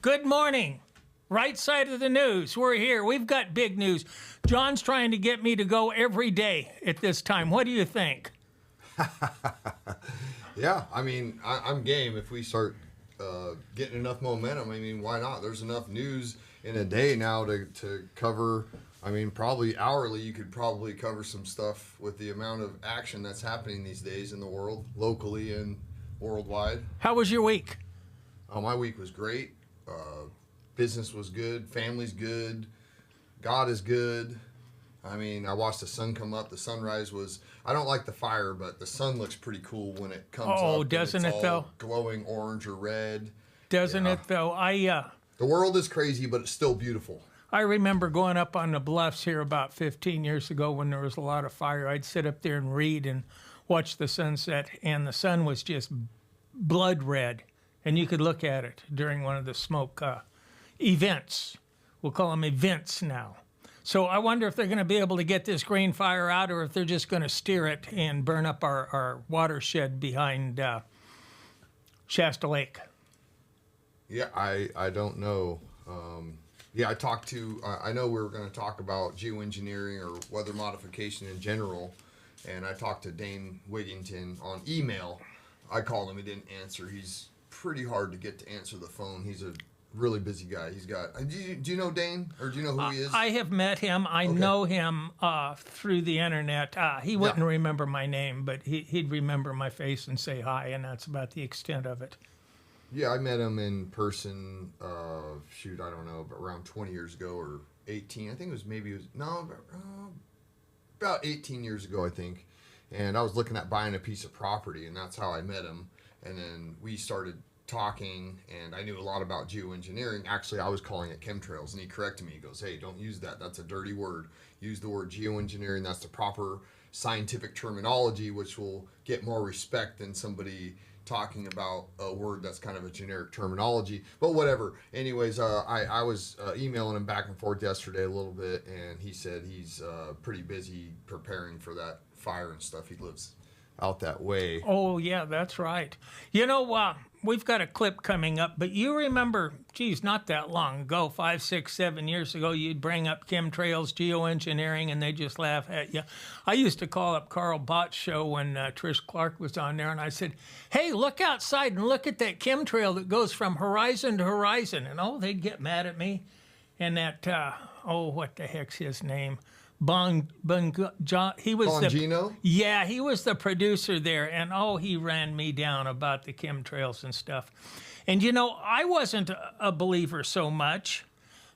Good morning. Right side of the news. We're here. We've got big news. John's trying to get me to go every day at this time. What do you think? Yeah, I mean, I'm game if we start getting enough momentum. I mean, why not? There's enough news in a day now to cover. I mean, probably hourly, you could probably cover some stuff with the amount of action that's happening these days in the world, locally and worldwide. How was your week? My week was great. Business was good. Family's good. God is good. I mean, I watched the sun come up. The sunrise was, I don't like the fire, but the sun looks pretty cool when it comes up. Oh, doesn't it though? Glowing orange or red. Doesn't it though? The world is crazy, but it's still beautiful. I remember going up on the bluffs here about 15 years ago when there was a lot of fire. I'd sit up there and read and watch the sunset, and the sun was just blood red, and you could look at it during one of the smoke events. We'll call them events now. So I wonder if they're going to be able to get this green fire out, or if they're just going to steer it and burn up our watershed behind Shasta Lake. Yeah, I don't know. I talked to, I know we were going to talk about geoengineering or weather modification in general, and I talked to Dane Wigington on email. I called him, he didn't answer. He's pretty hard to get to answer the phone. He's a really busy guy. He's got, do you know Dane, or do you know who he is? I have met him. I know him through the internet. He wouldn't remember my name, but he'd remember my face and say hi, and that's about the extent of it. Yeah, I met him in person, I don't know, around 20 years ago or 18. I think about 18 years ago, I think. And I was looking at buying a piece of property, and that's how I met him. And then we started talking, and I knew a lot about geoengineering. Actually, I was calling it chemtrails, and he corrected me. He goes, hey, don't use that. That's a dirty word. Use the word geoengineering. That's the proper scientific terminology, which will get more respect than somebody talking about a word that's kind of a generic terminology, but whatever. Anyways, I was emailing him back and forth yesterday a little bit, and he said he's pretty busy preparing for that fire and stuff. He lives out that way. Oh, yeah, that's right. You know, we've got a clip coming up, but you remember, not that long ago, 5, 6, 7 years ago, you'd bring up chemtrails, geoengineering, and they just laugh at you. I used to call up Carl Bott's show when Trish Clark was on there, and I said, hey, look outside and look at that chemtrail that goes from horizon to horizon. And, they'd get mad at me. And that, what the heck's his name? John, he was Bongino? He was the producer there, and he ran me down about the chemtrails and stuff. And I wasn't a believer so much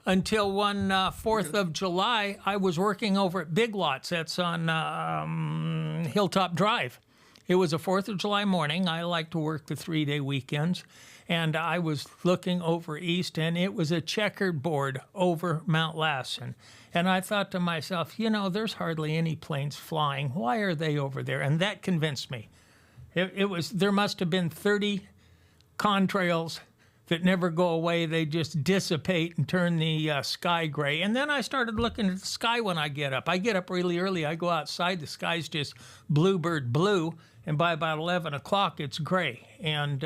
until one 4th of July, I was working over at Big Lots. That's on Hilltop Drive. It was a 4th of July morning. I like to work the 3-day weekends. And I was looking over east, and it was a checkered board over Mount Lassen. And I thought to myself, there's hardly any planes flying. Why are they over there? And that convinced me. There must have been 30 contrails that never go away. They just dissipate and turn the sky gray. And then I started looking at the sky when I get up. I get up really early. I go outside. The sky's just bluebird blue. And by about 11 o'clock, it's gray. And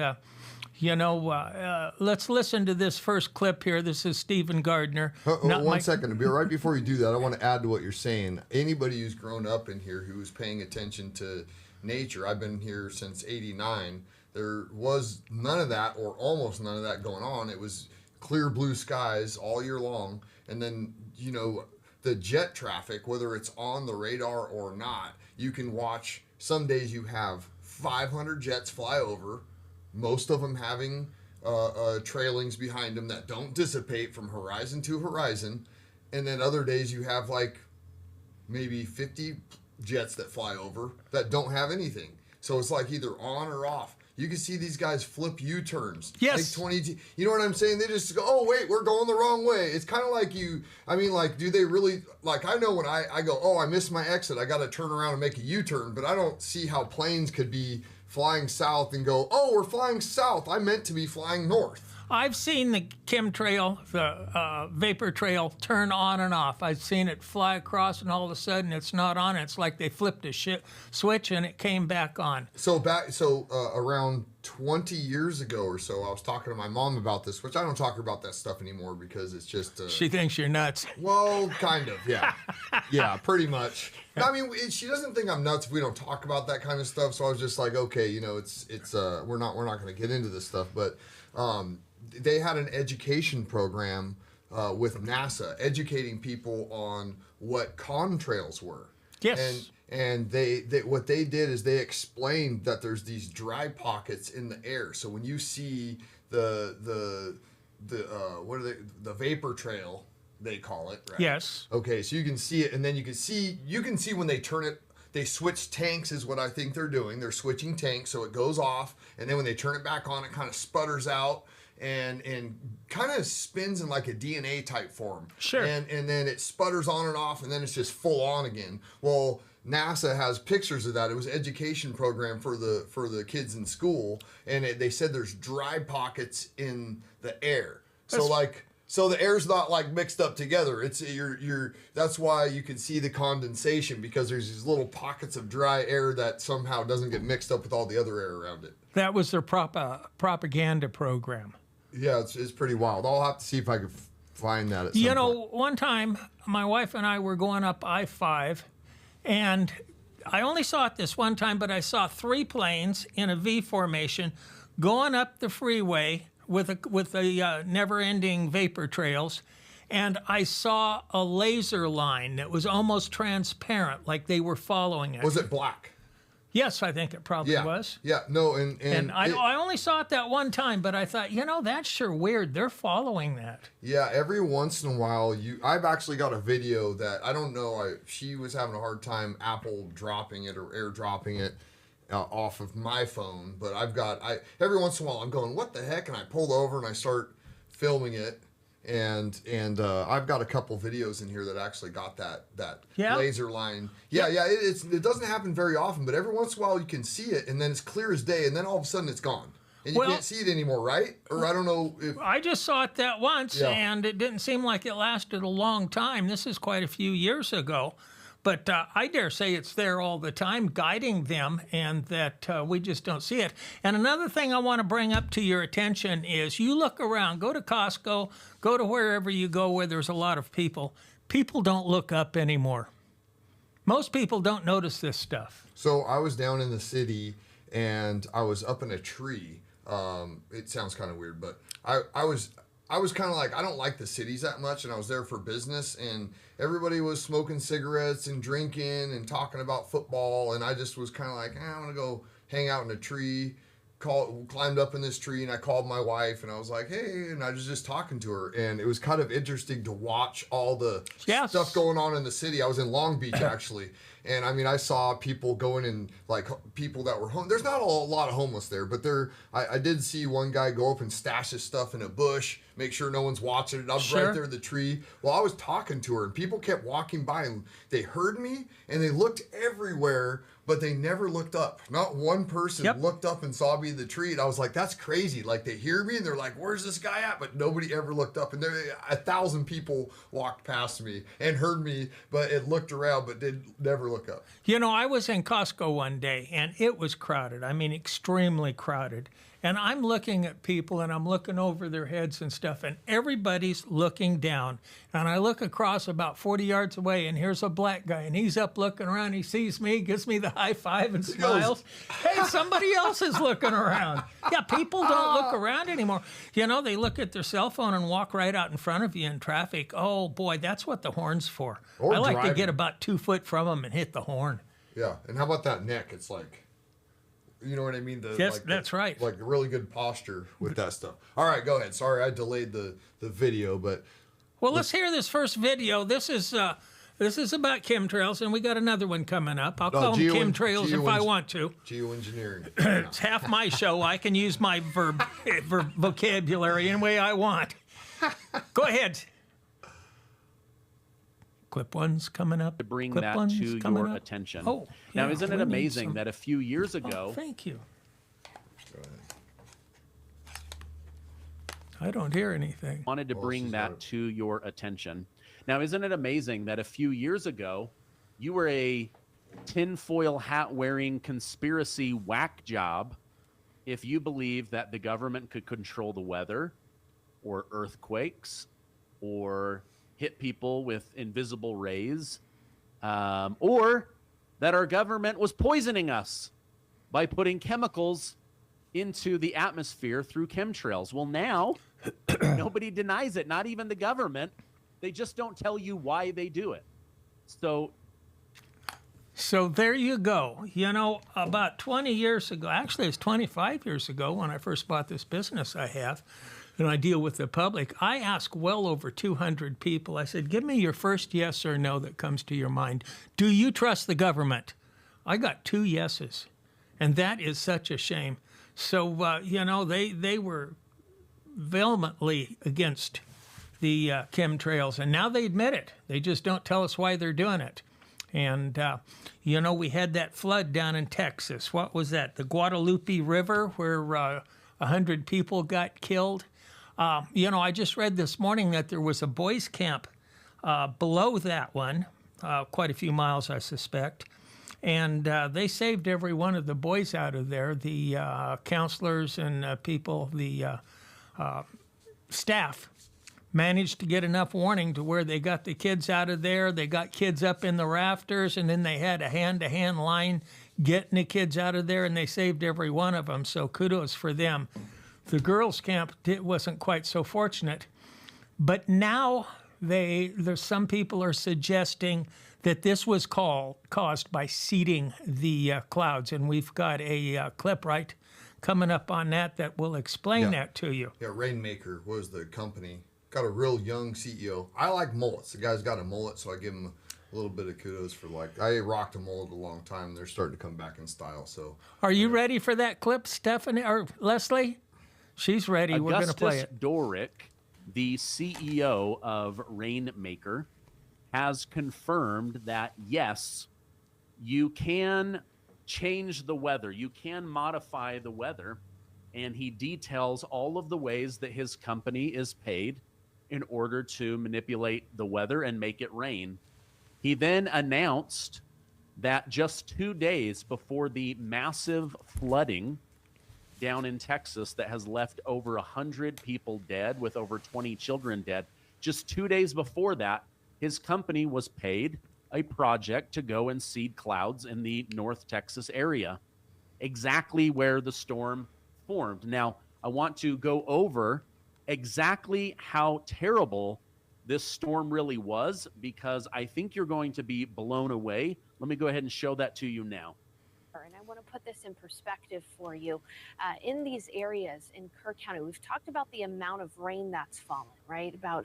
let's listen to this first clip here. This is Stephen Gardner. One second. Right before you do that, I want to add to what you're saying. Anybody who's grown up in here who's paying attention to nature, I've been here since '89. There was none of that, or almost none of that going on. It was clear blue skies all year long. And then, the jet traffic, whether it's on the radar or not, you can watch. Some days you have 500 jets fly over, most of them having trailings behind them that don't dissipate from horizon to horizon. And then other days you have like maybe 50 jets that fly over that don't have anything. So it's like either on or off. You can see these guys flip U-turns. Yes. Like you know what I'm saying? They just go, oh, wait, we're going the wrong way. It's kind of like do they really, I know when I go, oh, I missed my exit. I got to turn around and make a U-turn. But I don't see how planes could be flying south and go, oh, we're flying south. I meant to be flying north. I've seen the chemtrail, the vapor trail, turn on and off. I've seen it fly across, and all of a sudden it's not on. It's like they flipped a switch and it came back on. So around 20 years ago or so, I was talking to my mom about this, which I don't talk about that stuff anymore because it's just. She thinks you're nuts. Well, kind of, yeah, yeah, pretty much. I mean, she doesn't think I'm nuts if we don't talk about that kind of stuff. So I was just like, okay, you know, it's we're not going to get into this stuff, but they had an education program with NASA educating people on what contrails were. Yes. And they what they did is they explained that there's these dry pockets in the air. So when you see the vapor trail, they call it, right? Yes. Okay, so you can see it, and then you can see when they turn it. They switch tanks is what I think they're doing. They're switching tanks, so it goes off, and then when they turn it back on, it kind of sputters out and kind of spins in like a DNA type form. Sure. And then it sputters on and off, and then it's just full on again. Well, NASA has pictures of that. It was an education program for the kids in school, and they said there's dry pockets in the air. So the air's not like mixed up together. It's that's why you can see the condensation, because there's these little pockets of dry air that somehow doesn't get mixed up with all the other air around it. That was their propaganda program. Yeah, it's pretty wild. I'll have to see if I can find that at some point. One time my wife and I were going up I-5, and I only saw it this one time, but I saw 3 planes in a V formation going up the freeway with the never-ending vapor trails, and I saw a laser line that was almost transparent, like they were following it. Was it black? Yes, I think it probably was. Yeah, no, and I only saw it that one time, but I thought, that's sure weird. They're following that. Yeah, every once in a while, I've actually got a video that I don't know. She was having a hard time Apple dropping it or airdropping it off of my phone, but every once in a while I'm going, what the heck? And I pull over and I start filming it, and I've got a couple videos in here that actually got that laser line. Yeah, it doesn't happen very often, but every once in a while you can see it, and then it's clear as day, and then all of a sudden it's gone. And you can't see it anymore, right? Or I don't know if... I just saw it that once, and it didn't seem like it lasted a long time. This is quite a few years ago. But I dare say it's there all the time, guiding them, and that we just don't see it. And another thing I want to bring up to your attention is you look around, go to Costco, go to wherever you go where there's a lot of people. People don't look up anymore. Most people don't notice this stuff. So I was down in the city, and I was up in a tree. It sounds kind of weird, but I was kind of like, I don't like the cities that much, and I was there for business, and everybody was smoking cigarettes and drinking and talking about football, and I just was kind of like, I want to go hang out in a tree. Climbed up in this tree, and I called my wife, and I was like, hey, and I was just talking to her, and it was kind of interesting to watch all the stuff going on in the city. I was in Long Beach, actually, and I mean, I saw people going in, like people that were home. There's not a lot of homeless there, but I did see one guy go up and stash his stuff in a bush, make sure no one's watching it. I was right there in the tree. Well, I was talking to her, and people kept walking by, and they heard me, and they looked everywhere, but they never looked up. Not one person looked up and saw me in the tree. And I was like, that's crazy. Like, they hear me and they're like, where's this guy at? But nobody ever looked up. And there 1,000 people walked past me and heard me, but it looked around, but did never look up. I was in Costco one day, and it was crowded. I mean, extremely crowded. And I'm looking at people, and I'm looking over their heads and stuff, and everybody's looking down. And I look across about 40 yards away, and here's a black guy, and he's up looking around. He sees me, gives me the high five, and smiles. Hey, somebody else is looking around. Yeah, people don't look around anymore. They look at their cell phone and walk right out in front of you in traffic. Oh, boy, that's what the horn's for. I like to get about 2 foot from them and hit the horn. Yeah, and how about that neck? It's like... You know what I mean? That's right. Like really good posture with that stuff. All right, go ahead. Sorry, I delayed the video, but... Well, let's hear this first video. This is about chemtrails, and we got another one coming up. I'll call them chemtrails if I want to. Geoengineering. It's half my show. I can use my vocabulary any way I want. Go ahead. Clip one's coming up. To bring that to your attention. Oh, now, isn't it amazing that a few years ago... thank you. Go ahead. I don't hear anything. Wanted to bring that to your attention. Now, isn't it amazing that a few years ago, you were a tinfoil hat wearing conspiracy whack job if you believed that the government could control the weather or earthquakes or hit people with invisible rays, or that our government was poisoning us by putting chemicals into the atmosphere through chemtrails. Well, now nobody denies it, not even the government. They just don't tell you why they do it. So there you go. You know, about 20 years ago, actually it's 25 years ago when I first bought this business I have, and I deal with the public, I asked well over 200 people. I said, give me your first yes or no that comes to your mind. Do you trust the government? I got 2 yeses, and that is such a shame. So, you know, they were vehemently against the chemtrails, and now they admit it. They just don't tell us why they're doing it. And, you know, we had that flood down in Texas. What was that? The Guadalupe River, where 100 people got killed. You know, I just read this morning that there was a boys' camp below that one, quite a few miles, I suspect. And they saved every one of the boys out of there, the counselors and people, the staff. Managed to get enough warning to where they got the kids out of there. They got kids up in the rafters, and then they had a hand-to-hand line getting the kids out of there, and they saved every one of them. So kudos for them. The girls' camp wasn't quite so fortunate, but now there's some people are suggesting that this was caused by seeding the clouds, and we've got a clip right coming up on that will explain that to you. Yeah, Rainmaker was the company. Got a real young CEO. I like mullets. The guy's got a mullet, so I give him a little bit of kudos for I rocked a mullet a long time. They're starting to come back in style. So, are you ready for that clip, Stephanie or Leslie? She's ready. We're going to play it. Dorick, the CEO of Rainmaker, has confirmed that yes, you can change the weather. You can modify the weather, and he details all of the ways that his company is paid in order to manipulate the weather and make it rain. He then announced that just 2 days before the massive flooding down in Texas that has left over 100 people dead with over 20 children dead, just 2 days before that, his company was paid a project to go and seed clouds in the North Texas area, exactly where the storm formed. Now, I want to go over exactly how terrible this storm really was, because I think you're going to be blown away. Let me go ahead and show that to you now. And I want to put this in perspective for you. In these areas in Kerr County, we've talked about the amount of rain that's fallen, right? About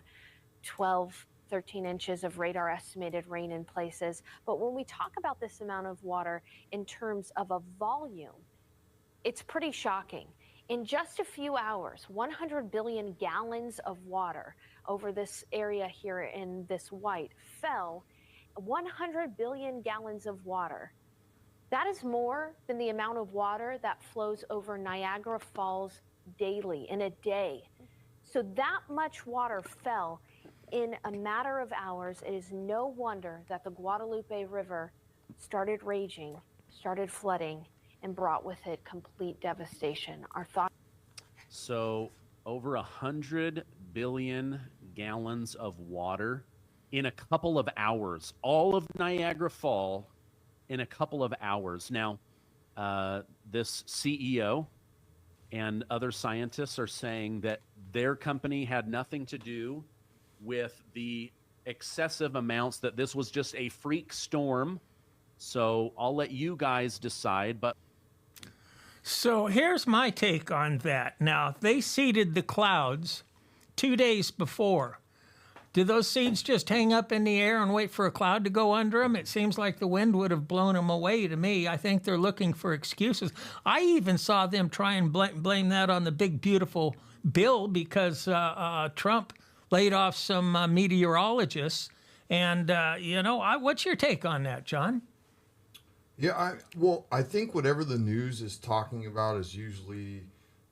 12, 13 inches of radar estimated rain in places. But when we talk about this amount of water in terms of a volume, it's pretty shocking. In just a few hours, 100 billion gallons of water over this area here in this white fell. 100 billion gallons of water. That is more than the amount of water that flows over Niagara Falls daily in a day. So that much water fell in a matter of hours. It is no wonder that the Guadalupe River started raging, started flooding, and brought with it complete devastation. Our thoughts. So over 100 billion gallons of water in a couple of hours, all of Niagara Falls in a couple of hours. Now, this CEO and other scientists are saying that their company had nothing to do with the excessive amounts, that this was just a freak storm. So I'll let you guys decide, but so here's my take on that. Now, they seeded the clouds 2 days before. Do those seeds just hang up in the air and wait for a cloud to go under them? It seems like the wind would have blown them away to me. I think they're looking for excuses. I even saw them try and blame that on the big, beautiful bill, because Trump laid off some meteorologists. And, you know, what's your take on that, John? Yeah, I think whatever the news is talking about is usually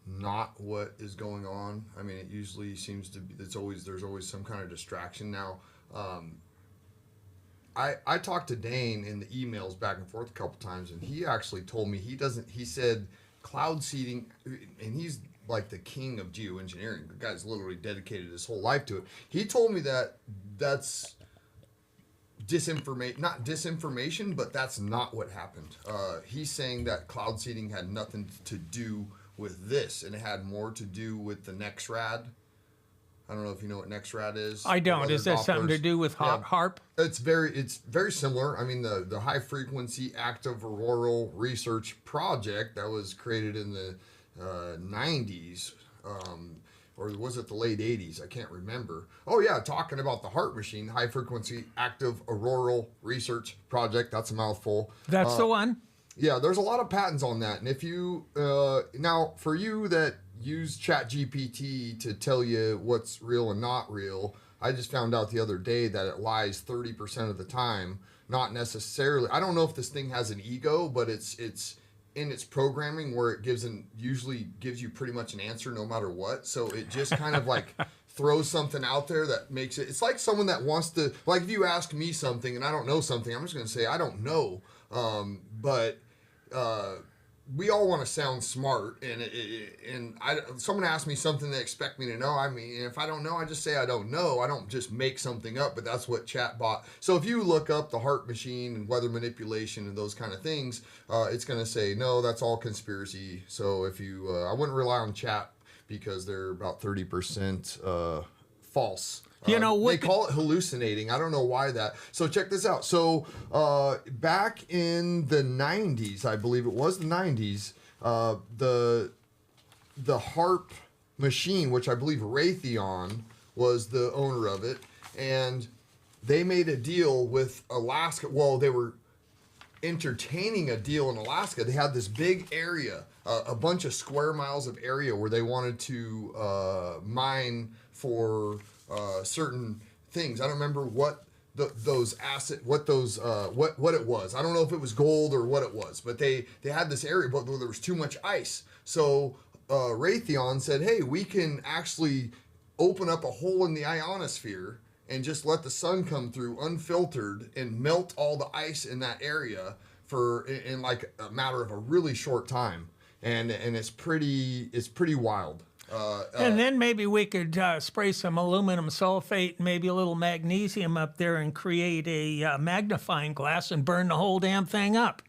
not what is going on. I mean, it usually seems to be, there's always some kind of distraction. Now, I talked to Dane in the emails back and forth a couple times, and he actually told me he said cloud seeding, and he's like the king of geoengineering. The guy's literally dedicated his whole life to it. He told me that that's not disinformation, but that's not what happened. He's saying that cloud seeding had nothing to do with this, and it had more to do with the NexRad. I don't know if you know what NexRad is. I don't. Is that something to do with Yeah. HARP? It's very similar. I mean, the High Frequency Active Auroral Research Project that was created in the 90s, or was it the late 80s? I can't remember. Oh yeah, talking about the HARP machine, High Frequency Active Auroral Research Project. That's a mouthful. That's the one. Yeah, there's a lot of patents on that. And if you now, for you that use ChatGPT to tell you what's real and not real, I just found out the other day that it lies 30% of the time. Not necessarily. I don't know if this thing has an ego, but it's in its programming where it usually gives you pretty much an answer no matter what. So it just kind of like throws something out there that makes it. It's like someone that wants to, like, if you ask me something and I don't know something, I'm just going to say I don't know. But we all want to sound smart, and someone asks me something they expect me to know. I mean, if I don't know, I just say I don't know. I don't just make something up, but that's what chatbot. So if you look up the HARP machine and weather manipulation and those kind of things, it's going to say, no, that's all conspiracy. So if you, I wouldn't rely on chat because they're about 30% false. You know what? They call it hallucinating. I don't know why that. So check this out. So back in the 90s, I believe it was the 90s, the HARP machine, which I believe Raytheon was the owner of it, and they made a deal with Alaska. Well, they were entertaining a deal in Alaska. They had this big area, a bunch of square miles of area where they wanted to mine for certain things. I don't remember what what it was. I don't know if it was gold or what it was, but they had this area, but there was too much ice. So Raytheon said, hey, we can actually open up a hole in the ionosphere and just let the sun come through unfiltered and melt all the ice in that area in like a matter of a really short time. And it's pretty wild. And then maybe we could spray some aluminum sulfate, maybe a little magnesium up there, and create a magnifying glass and burn the whole damn thing up.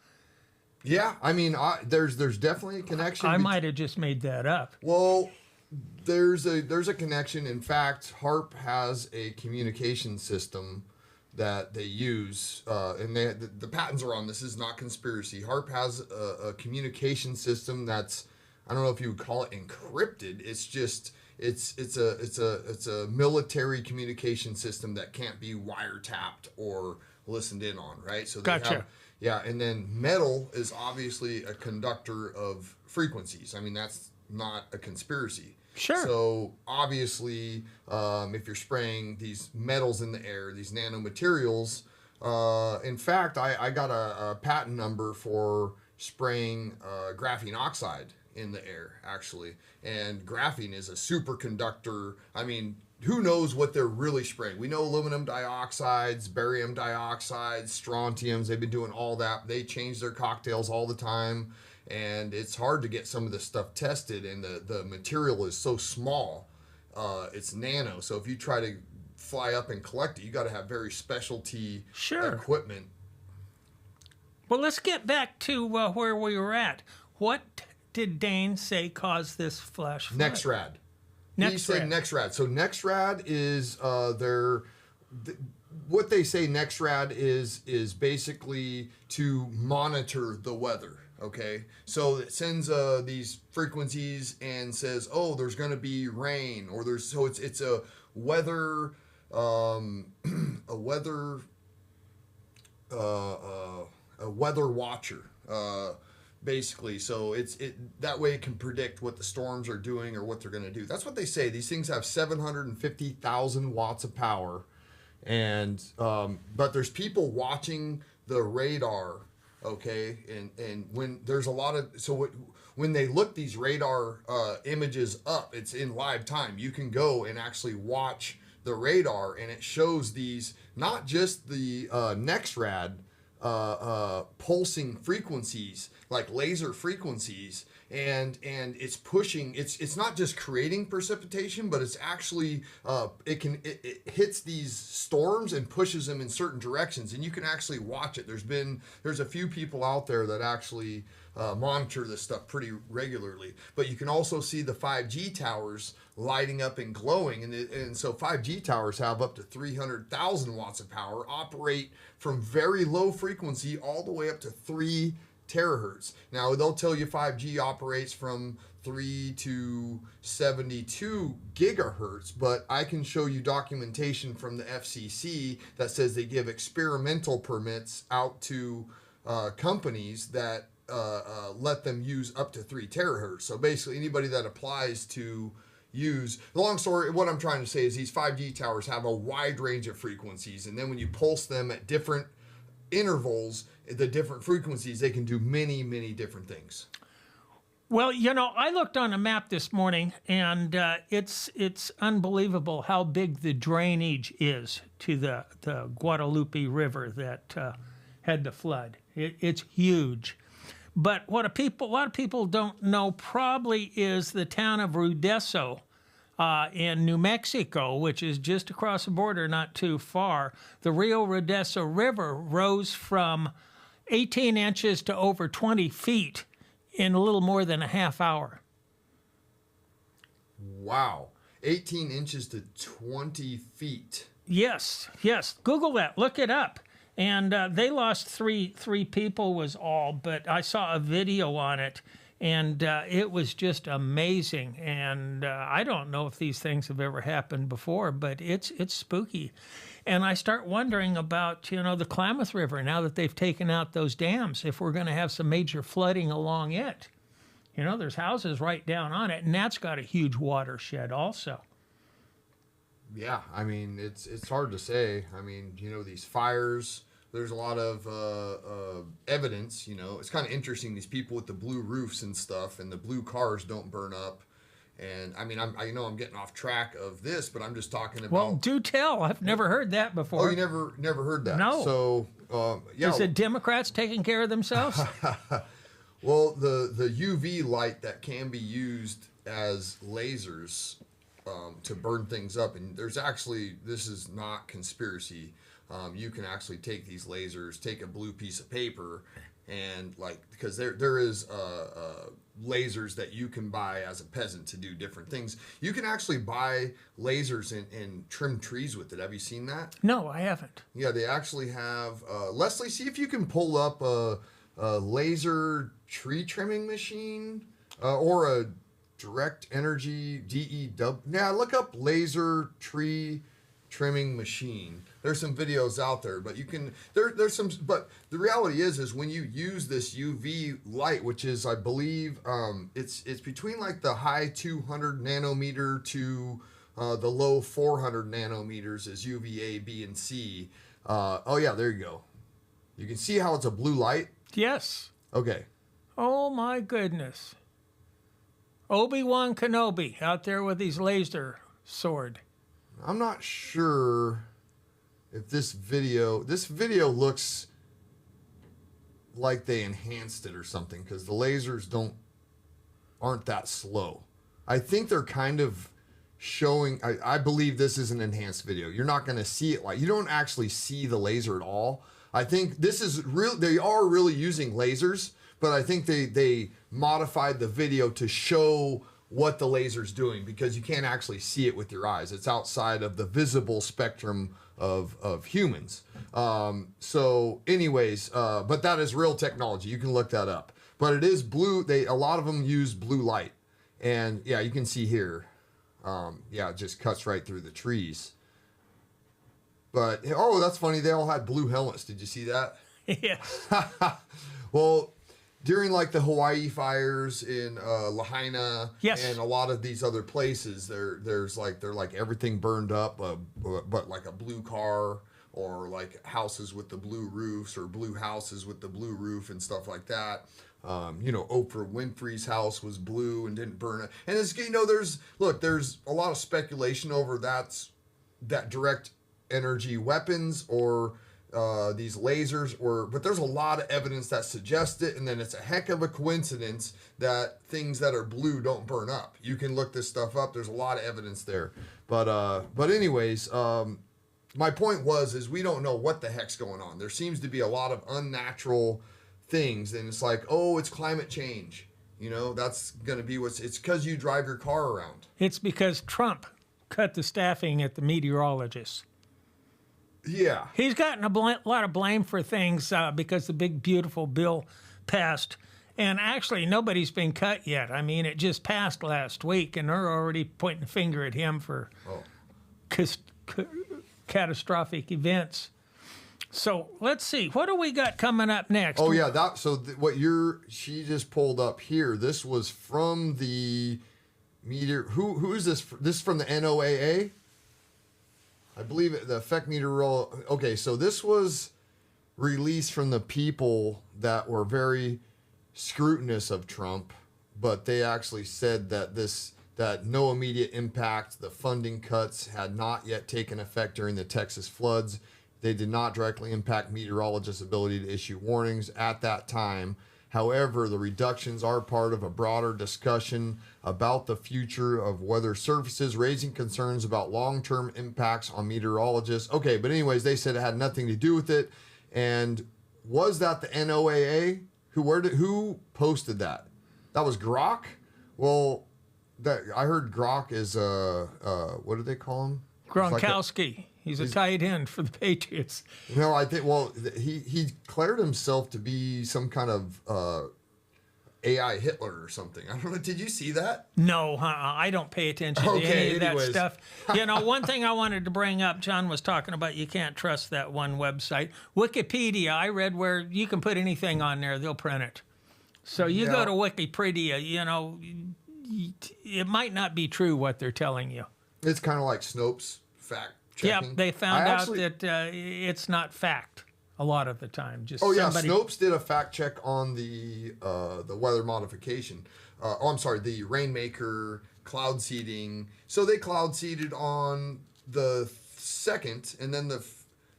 Yeah, I mean, there's definitely a connection. I might have just made that up. Well, there's a connection. In fact, HARP has a communication system that they use, and the patents are on this. Is not conspiracy. HARP has a communication system that's, I don't know if you would call it encrypted. It's just it's a military communication system that can't be wiretapped or listened in on, right? So they Gotcha. And then metal is obviously a conductor of frequencies. I mean, that's not a conspiracy. Sure. So obviously, if you're spraying these metals in the air, these nanomaterials, in fact, I got a patent number for spraying graphene oxide in the air, actually. And graphene is a superconductor. I mean, who knows what they're really spraying? We know aluminum dioxides, barium dioxides, strontiums. They've been doing all that. They change their cocktails all the time. And it's hard to get some of this stuff tested. And the material is so small. It's nano. So if you try to fly up and collect it, you got to have very specialty equipment. Well, let's get back to where we were at. What did Dane say caused this flash flood? NexRad. He said NexRad. So NexRad is what they say NexRad is basically to monitor the weather. Okay, so it sends these frequencies and says, oh, there's going to be rain, or it's a weather a weather watcher. Basically, so that way it can predict what the storms are doing or what they're going to do. That's what they say. These things have 750,000 watts of power, and but there's people watching the radar. Okay, and when there's a lot of when they look these radar images up, it's in live time. You can go and actually watch the radar, and it shows these, not just the NexRad pulsing frequencies, like laser frequencies, and it's pushing, it's not just creating precipitation, but it's actually it hits these storms and pushes them in certain directions, and you can actually watch it. There's a few people out there that actually monitor this stuff pretty regularly, but you can also see the 5G towers lighting up and glowing, and so 5G towers have up to 300,000 watts of power, operate from very low frequency all the way up to 3 terahertz. Now they'll tell you 5G operates from 3 to 72 gigahertz, but I can show you documentation from the FCC that says they give experimental permits out to companies that let them use up to 3 terahertz. So basically anybody that applies to use, the long story, what I'm trying to say is these 5G towers have a wide range of frequencies, and then when you pulse them at different intervals, the different frequencies, they can do many, many different things. Well, I looked on a map this morning, and it's unbelievable how big the drainage is to the Guadalupe River that had the flood. It's huge. But what a lot of people don't know probably is the town of Rudeso in New Mexico, which is just across the border, not too far. The Rio Rudeso River rose from 18 inches to over 20 feet in a little more than a half hour. Wow. 18 inches to 20 feet. Yes. Google that. Look it up. And they lost three people was all, but I saw a video on it, and it was just amazing. And I don't know if these things have ever happened before, but it's spooky. And I start wondering about, the Klamath River, now that they've taken out those dams, if we're going to have some major flooding along it. There's houses right down on it, and that's got a huge watershed also. Yeah, I mean, it's hard to say. I mean, these fires, there's a lot of evidence, It's kind of interesting, these people with the blue roofs and stuff, and the blue cars don't burn up. And I mean, I know I'm getting off track of this, but I'm just talking about. Well, do tell. I've never heard that before. Oh, you never heard that? No. So, yeah. Is it Democrats taking care of themselves? Well, the UV light that can be used as lasers to burn things up, and there's actually, this is not conspiracy. You can actually take these lasers, take a blue piece of paper, and because there is lasers that you can buy as a peasant to do different things. You can actually buy lasers and trim trees with it. Have you seen that? No, I haven't. Yeah, they actually have. Leslie, see if you can pull up a laser tree trimming machine or a direct energy DEW. Yeah, look up laser tree trimming machine. There's some videos out there, but you can there's some, but the reality is when you use this UV light, which is, I believe, it's between like the high 200 nanometer to the low 400 nanometers is UVA, B, and C. Oh yeah, there you go. You can see how it's a blue light. Yes. Okay. Oh my goodness. Obi-Wan Kenobi out there with his laser sword. I'm not sure if this video looks like they enhanced it or something, because the lasers aren't that slow. I think they're kind of showing, I believe this is an enhanced video. You're not going to see it, you don't actually see the laser at all. I think this is real. They are really using lasers, but I think they modified the video to show what the laser's doing, because you can't actually see it with your eyes. It's outside of the visible spectrum of humans. So anyways, but that is real technology. You can look that up. But it is blue. A lot of them use blue light. And yeah, you can see here. Yeah, it just cuts right through the trees. But, oh, that's funny. They all had blue helmets. Did you see that? Yes. Well, during like the Hawaii fires in Lahaina, yes, and a lot of these other places, they're like everything burned up, but like a blue car, or like houses with the blue roofs, or blue houses with the blue roof and stuff like that. Oprah Winfrey's house was blue and didn't burn it. And it's, there's a lot of speculation over that direct energy weapons or these lasers, but there's a lot of evidence that suggests it. And then it's a heck of a coincidence that things that are blue don't burn up. You can look this stuff up. There's a lot of evidence there. But anyways, my point is we don't know what the heck's going on. There seems to be a lot of unnatural things, and it's like, oh, it's climate change. That's going to be it's because you drive your car around. It's because Trump cut the staffing at the meteorologists. Yeah. He's gotten a lot of blame for things because the big, beautiful bill passed. And actually, nobody's been cut yet. I mean, it just passed last week, and they're already pointing a finger at him for catastrophic events. So let's see. What do we got coming up next? Oh, yeah. She just pulled up here. This was from the meteor. Who is this? This is from the NOAA? I believe the effect meteorology. Okay, so this was released from the people that were very scrutinous of Trump, but they actually said that no immediate impact. The funding cuts had not yet taken effect during the Texas floods. They did not directly impact meteorologists' ability to issue warnings at that time. However, the reductions are part of a broader discussion about the future of weather services, raising concerns about long-term impacts on meteorologists. Okay, but anyways, they said it had nothing to do with it. And was that the NOAA? Who posted that? That was Grok? Well, I heard Grok is what do they call him? Gronkowski. He's a tight end for the Patriots. No, I think, he declared himself to be some kind of AI Hitler or something. I don't know. Did you see that? No, I don't pay attention to any of that stuff. One thing I wanted to bring up, John was talking about you can't trust that one website. Wikipedia, I read where you can put anything on there, they'll print it. So you go to Wikipedia, it might not be true what they're telling you. It's kind of like Snopes fact checking. Yeah, they found out that it's not fact a lot of the time. Snopes did a fact check on the weather modification. The Rainmaker cloud seeding. So they cloud seeded on the 2nd, and then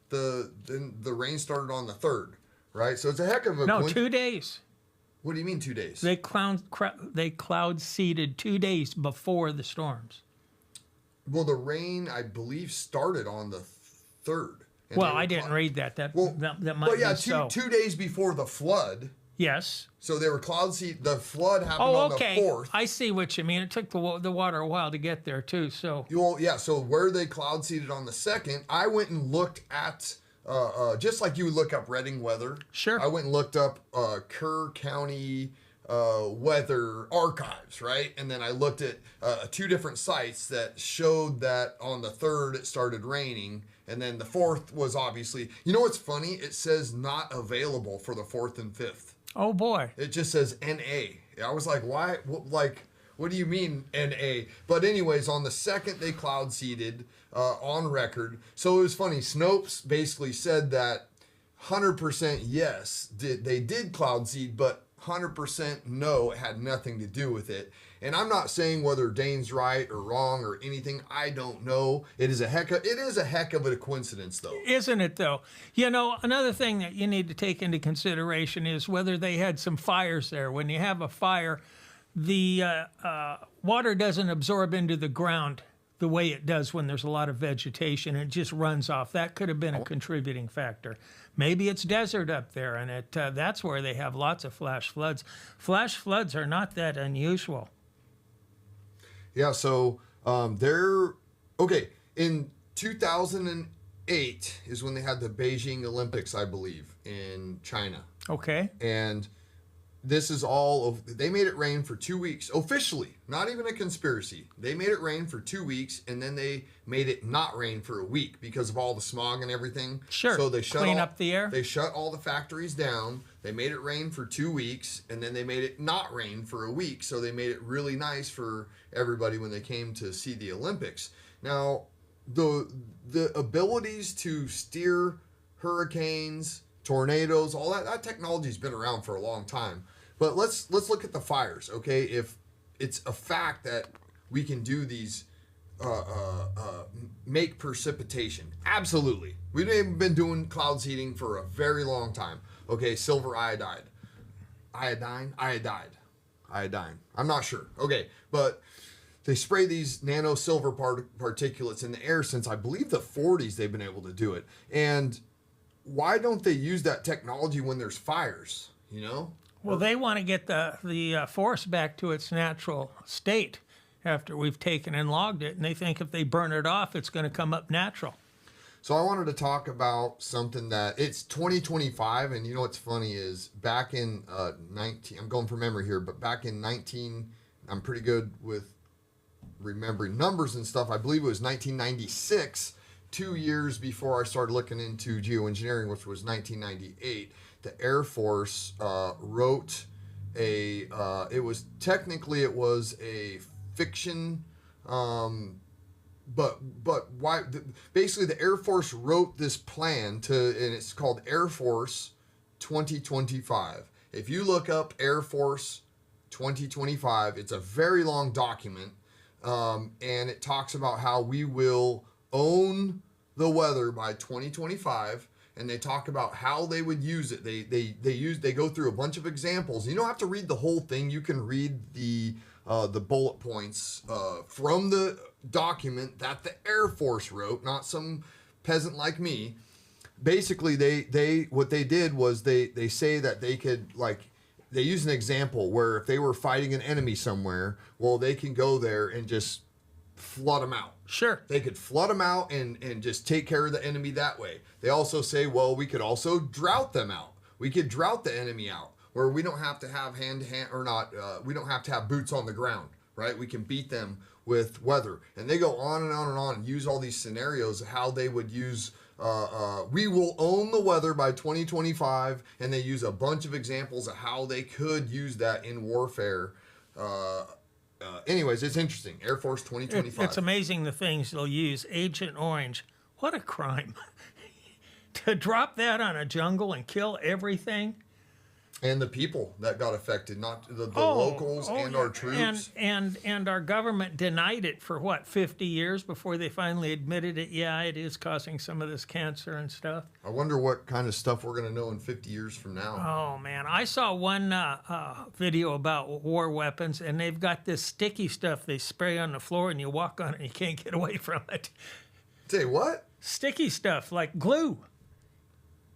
the rain started on the 3rd, right? So it's a heck of a 2 days. What do you mean 2 days? They cloud seeded 2 days before the storms. Well, the rain, I believe, started on the 3rd. Well, I didn't read that. That might be so. 2 days before the flood. Yes. So they were cloud seed. The flood happened on the 4th. I see what you mean. It took the water a while to get there too. So. Well, yeah. So where they cloud seeded on the 2nd, I went and looked at just like you would look up Redding weather. Sure. I went and looked up Kerr County weather archives, right? And then I looked at 2 different sites that showed that on the 3rd it started raining, and then the 4th was obviously. You know what's funny? It says not available for the 4th and 5th. Oh boy! It just says NA. I was like, why? What do you mean NA? But anyways, on the 2nd they cloud seeded on record. So it was funny. Snopes basically said that 100% yes, they did cloud seed, but 100% no, it had nothing to do with it. And I'm not saying whether Dane's right or wrong or anything. I don't know. It is a heck of a coincidence, though. Isn't it, though? Another thing that you need to take into consideration is whether they had some fires there. When you have a fire, the water doesn't absorb into the ground the way it does when there's a lot of vegetation. It just runs off. That could have been a contributing factor. Maybe it's desert up there, and that's where they have lots of flash floods. Flash floods are not that unusual. Yeah, so in 2008 is when they had the Beijing Olympics, I believe, in China. Okay. And this is they made it rain for 2 weeks, officially, not even a conspiracy. They made it rain for 2 weeks, and then they made it not rain for a week because of all the smog and everything. Sure. So they clean up the air. They shut all the factories down. They made it rain for 2 weeks, and then they made it not rain for a week. So they made it really nice for everybody when they came to see the Olympics. Now, the abilities to steer hurricanes, tornadoes, all that technology's been around for a long time. But let's look at the fires, okay? If it's a fact that we can do these, make precipitation, absolutely. We've been doing cloud seeding for a very long time. Okay, silver iodide, iodine. I'm not sure. Okay, but they spray these nano silver particulates in the air since I believe the 40s. They've been able to do it, and why don't they use that technology when there's fires? You know. Well, they want to get the forest back to its natural state after we've taken and logged it, and they think if they burn it off, it's going to come up natural. So I wanted to talk about something that it's 2025, and you know what's funny is back in 19. I'm going from memory here, but back in 19, I'm pretty good with remembering numbers and stuff. I believe it was 1996, 2 years before I started looking into geoengineering, which was 1998. The Air Force wrote a. It was a fiction, but why? Basically, the Air Force wrote this plan and it's called Air Force 2025. If you look up Air Force 2025, it's a very long document, and it talks about how we will own the weather by 2025. And they talk about how they would use it. They go through a bunch of examples. You don't have to read the whole thing. You can read the bullet points from the document that the Air Force wrote, not some peasant like me. Basically, what they did was they say that they could, like, they use an example where if they were fighting an enemy somewhere, well, they can go there and just flood them out. Sure. They could flood them out and just take care of the enemy that way. They also say, well, we could also drought them out. We could drought the enemy out where we don't have to have we don't have to have boots on the ground, right? We can beat them with weather. And they go on and on and on and use all these scenarios of how they would use, we will own the weather by 2025. And they use a bunch of examples of how they could use that in warfare. Anyways, it's interesting. Air Force 2025. It's amazing the things they'll use. Agent Orange, what a crime. To drop that on a jungle and kill everything. And the people that got affected, not the locals and our troops. And our government denied it for, 50 years before they finally admitted it. Yeah, it is causing some of this cancer and stuff. I wonder what kind of stuff we're going to know in 50 years from now. Oh, man. I saw one video about war weapons, and they've got this sticky stuff they spray on the floor, and you walk on it and you can't get away from it. Say what? Sticky stuff, like glue.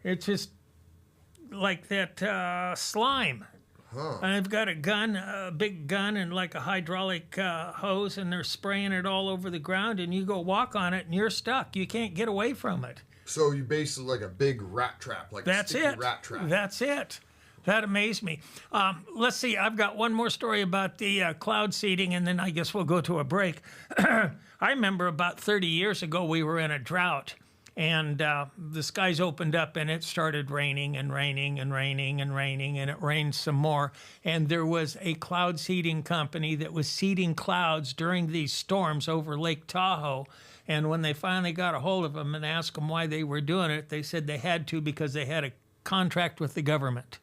It's just like that slime. Huh. And they've got a big gun and like a hydraulic hose, and they're spraying it all over the ground, and you go walk on it and you're stuck. You can't get away from it. So you basically like a big rat trap, like a sticky rat trap. That's it. That amazed me. Let's see. I've got one more story about the cloud seeding, and then I guess we'll go to a break. I remember about 30 years ago we were in a drought. And the skies opened up and it started raining and raining and raining and raining, and it rained some more. And there was a cloud seeding company that was seeding clouds during these storms over Lake Tahoe. And when they finally got a hold of them and asked them why they were doing it, they said they had to because they had a contract with the government.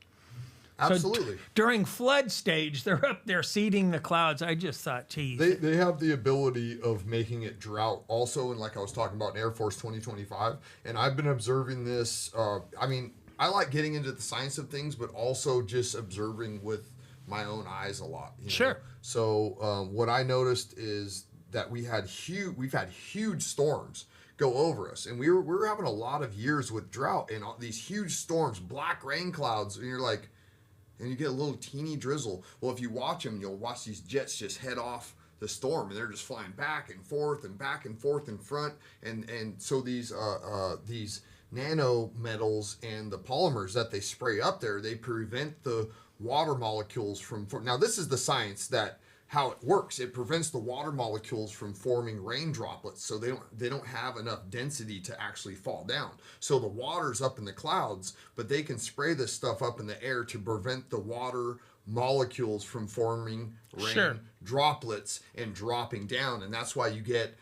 Absolutely. So during flood stage, they're up there seeding the clouds. I just thought, geez. They have the ability of making it drought also, and like I was talking about in Air Force 2025. And I've been observing this. I like getting into the science of things, but also just observing with my own eyes a lot. Sure. So what I noticed is that we've had huge storms go over us, and we were having a lot of years with drought and all these huge storms, black rain clouds, and you're like. And you get a little teeny drizzle. Well, if you watch them, you'll watch these jets just head off the storm, and they're just flying back and forth in front. And so these nano metals and the polymers that they spray up there, they prevent the water molecules from. Now, this is the science that how it works. It prevents the water molecules from forming rain droplets, so they don't have enough density to actually fall down. So the water's up in the clouds, but they can spray this stuff up in the air to prevent the water molecules from forming rain droplets and dropping down. And that's why you get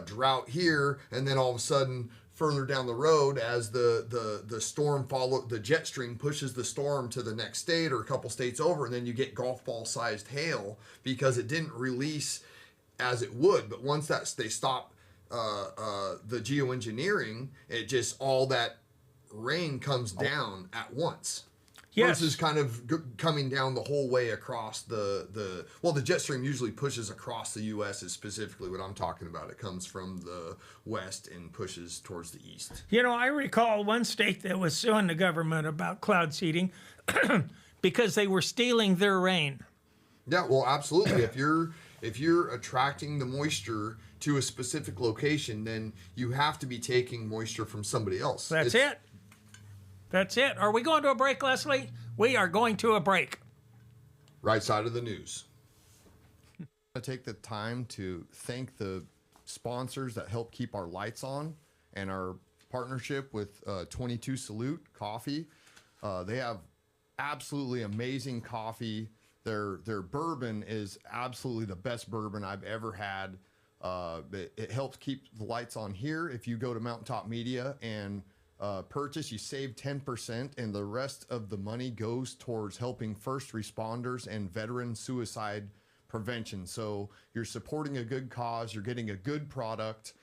drought here, and then all of a sudden further down the road as the storm the jet stream pushes the storm to the next state or a couple states over, and then you get golf ball sized hail because it didn't release as it would. But once they stop the geoengineering, it just all that rain comes down at once. Yes. Versus kind of coming down the whole way across the jet stream usually pushes across the U.S. is specifically what I'm talking about. It comes from the west and pushes towards the east. You know, I recall one state that was suing the government about cloud seeding because they were stealing their rain. Yeah, well, absolutely. If you're attracting the moisture to a specific location, then you have to be taking moisture from somebody else. That's it. That's it. Are we going to a break, Leslie? We are going to a break. Right side of the news. I take the time to thank the sponsors that help keep our lights on and our partnership with 22 Salute Coffee. They have absolutely amazing coffee. Their bourbon is absolutely the best bourbon I've ever had. It helps keep the lights on here. If you go to Mountaintop Media and purchase, you save 10%, and the rest of the money goes towards helping first responders and veteran suicide prevention. So you're supporting a good cause, you're getting a good product,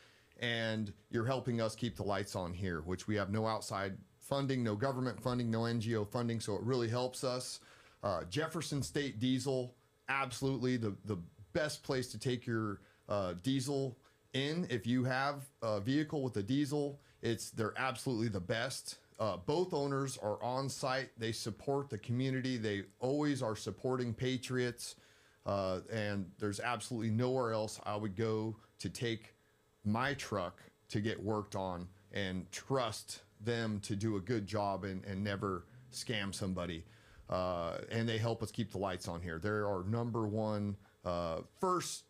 and you're helping us keep the lights on here, which we have no outside funding, no government funding, no NGO funding, so it really helps us. Jefferson State Diesel, absolutely the best place to take your diesel in. If you have a vehicle with a diesel, they're absolutely the best. Both owners are on site. They support the community. They always are supporting patriots. And there's absolutely nowhere else I would go to take my truck to get worked on and trust them to do a good job and never scam somebody. And they help us keep the lights on here. They're our number one first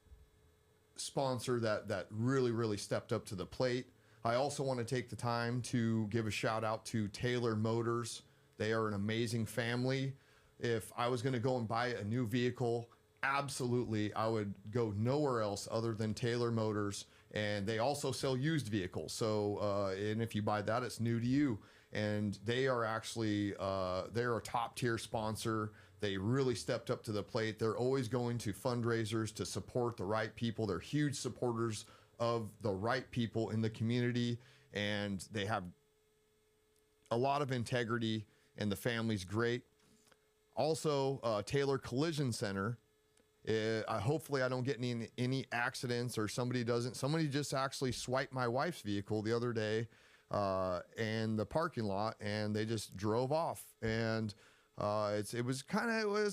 sponsor that really, really stepped up to the plate. I also want to take the time to give a shout out to Taylor Motors. They are an amazing family. If I was going to go and buy a new vehicle, absolutely, I would go nowhere else other than Taylor Motors. And they also sell used vehicles. So, and if you buy that, it's new to you. And they are actually, they're a top tier sponsor. They really stepped up to the plate. They're always going to fundraisers to support the right people. They're huge supporters of the right people in the community, and they have a lot of integrity, and the family's great. Also, Taylor Collision Center. Hopefully I don't get any accidents or somebody just actually swiped my wife's vehicle the other day in the parking lot, and they just drove off, and it was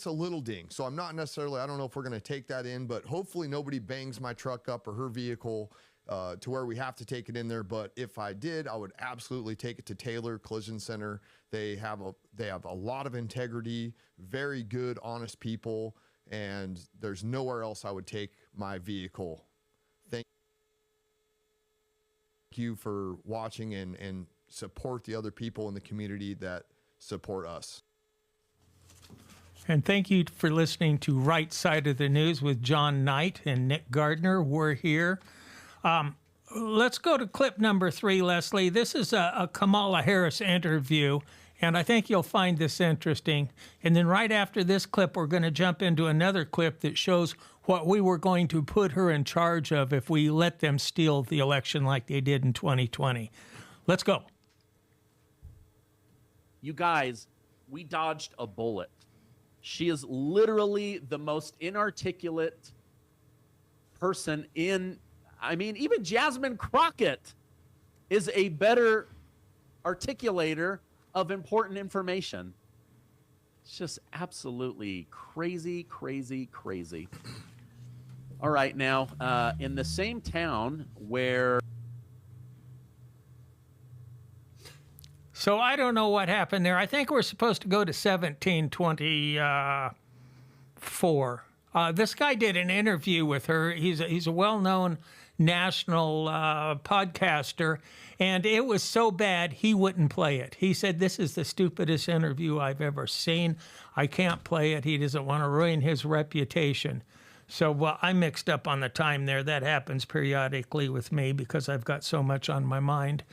a little ding. So I'm not necessarily, I don't know if we're going to take that in, but hopefully nobody bangs my truck up or her vehicle to where we have to take it in there. But if I did, I would absolutely take it to Taylor Collision Center. They have a lot of integrity, very good, honest people, and there's nowhere else I would take my vehicle. Thank you for watching and support the other people in the community that support us. And thank you for listening to Right Side of the News with John Knight and Nick Gardner. We're here. Let's go to clip number 3, Leslie. This is a Kamala Harris interview, and I think you'll find this interesting. And then right after this clip, we're going to jump into another clip that shows what we were going to put her in charge of if we let them steal the election like they did in 2020. Let's go. You guys, we dodged a bullet. She is literally the most inarticulate person even Jasmine Crockett is a better articulator of important information. It's just absolutely crazy, crazy, crazy. All right, now, in the same town where... So I don't know what happened there. I think we're supposed to go to 1724. This guy did an interview with her. He's a well-known national podcaster, and it was so bad he wouldn't play it. He said, "This is the stupidest interview I've ever seen. I can't play it." He doesn't want to ruin his reputation. So I mixed up on the time there. That happens periodically with me because I've got so much on my mind.